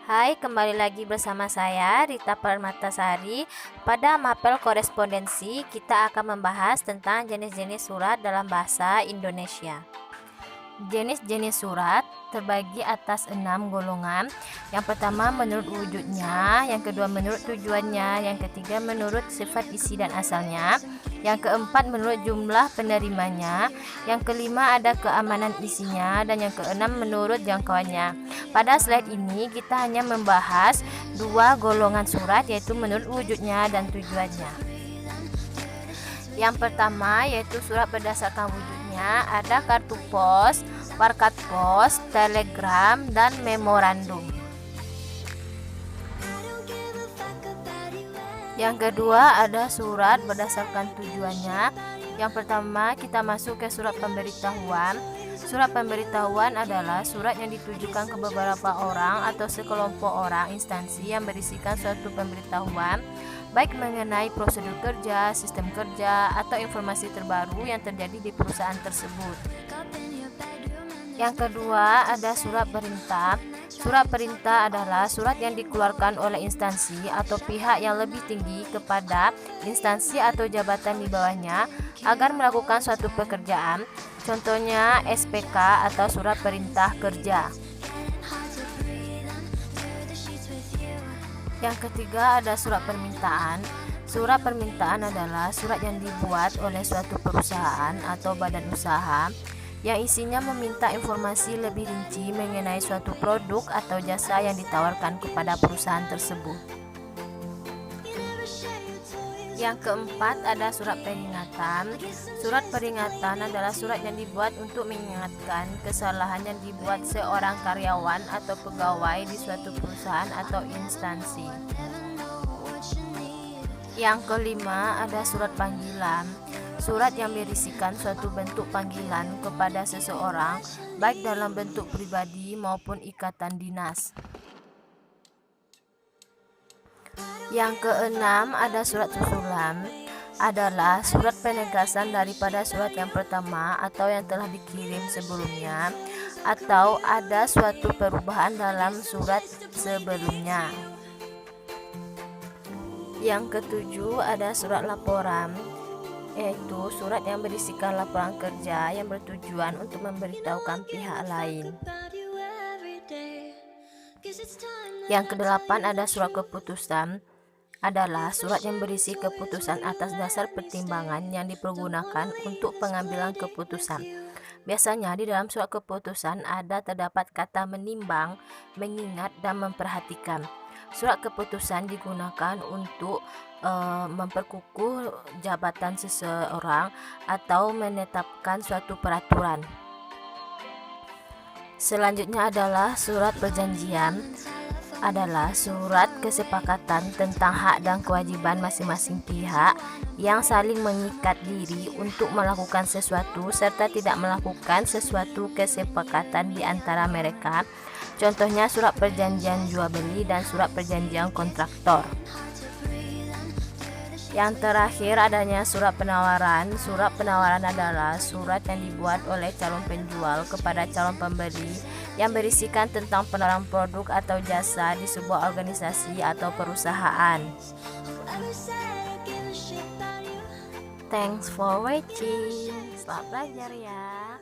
Hai, kembali lagi bersama saya Rita Permatasari. Pada mapel korespondensi, kita akan membahas tentang jenis-jenis surat dalam bahasa Indonesia. Jenis-jenis surat terbagi atas 6 golongan. Yang pertama menurut wujudnya, yang kedua menurut tujuannya, yang ketiga menurut sifat isi dan asalnya, yang keempat menurut jumlah penerimanya, yang kelima ada keamanan isinya, dan yang keenam menurut jangkauannya. Pada slide ini kita hanya membahas dua golongan surat, yaitu menurut wujudnya dan tujuannya. Yang pertama yaitu surat berdasarkan wujudnya, ada kartu pos, parkat pos, telegram, dan memorandum. Yang kedua ada surat berdasarkan tujuannya. Yang pertama kita masuk ke surat pemberitahuan. Surat pemberitahuan adalah surat yang ditujukan ke beberapa orang atau sekelompok orang instansi yang berisikan suatu pemberitahuan, baik mengenai prosedur kerja, sistem kerja, atau informasi terbaru yang terjadi di perusahaan tersebut. Yang kedua ada surat perintah. Surat perintah adalah surat yang dikeluarkan oleh instansi atau pihak yang lebih tinggi kepada instansi atau jabatan di bawahnya agar melakukan suatu pekerjaan. Contohnya SPK atau surat perintah kerja. Yang ketiga ada surat permintaan. Surat permintaan adalah surat yang dibuat oleh suatu perusahaan atau badan usaha yang isinya meminta informasi lebih rinci mengenai suatu produk atau jasa yang ditawarkan kepada perusahaan tersebut. Yang keempat ada surat peringatan. Surat peringatan adalah surat yang dibuat untuk mengingatkan kesalahan yang dibuat seorang karyawan atau pegawai di suatu perusahaan atau instansi. Yang kelima ada surat panggilan. Surat yang berisikan suatu bentuk panggilan kepada seseorang, baik dalam bentuk pribadi maupun ikatan dinas. Yang keenam ada surat susulan. Adalah surat penegasan daripada surat yang pertama atau yang telah dikirim sebelumnya, atau ada suatu perubahan dalam surat sebelumnya. Yang ketujuh ada surat laporan, yaitu surat yang berisikan laporan kerja yang bertujuan untuk memberitahukan pihak lain. Yang kedelapan ada surat keputusan. Adalah surat yang berisi keputusan atas dasar pertimbangan yang dipergunakan untuk pengambilan keputusan. Biasanya di dalam surat keputusan terdapat kata menimbang, mengingat, dan memperhatikan. Surat keputusan digunakan untuk memperkukuh jabatan seseorang atau menetapkan suatu peraturan. Selanjutnya adalah surat perjanjian. Adalah surat kesepakatan tentang hak dan kewajiban masing-masing pihak yang saling mengikat diri untuk melakukan sesuatu serta tidak melakukan sesuatu kesepakatan di antara mereka. Contohnya surat perjanjian jual beli dan surat perjanjian kontraktor. Yang terakhir adanya surat penawaran. Surat penawaran adalah surat yang dibuat oleh calon penjual kepada calon pembeli yang berisikan tentang penawaran produk atau jasa di sebuah organisasi atau perusahaan. Thanks for watching. Selamat belajar ya.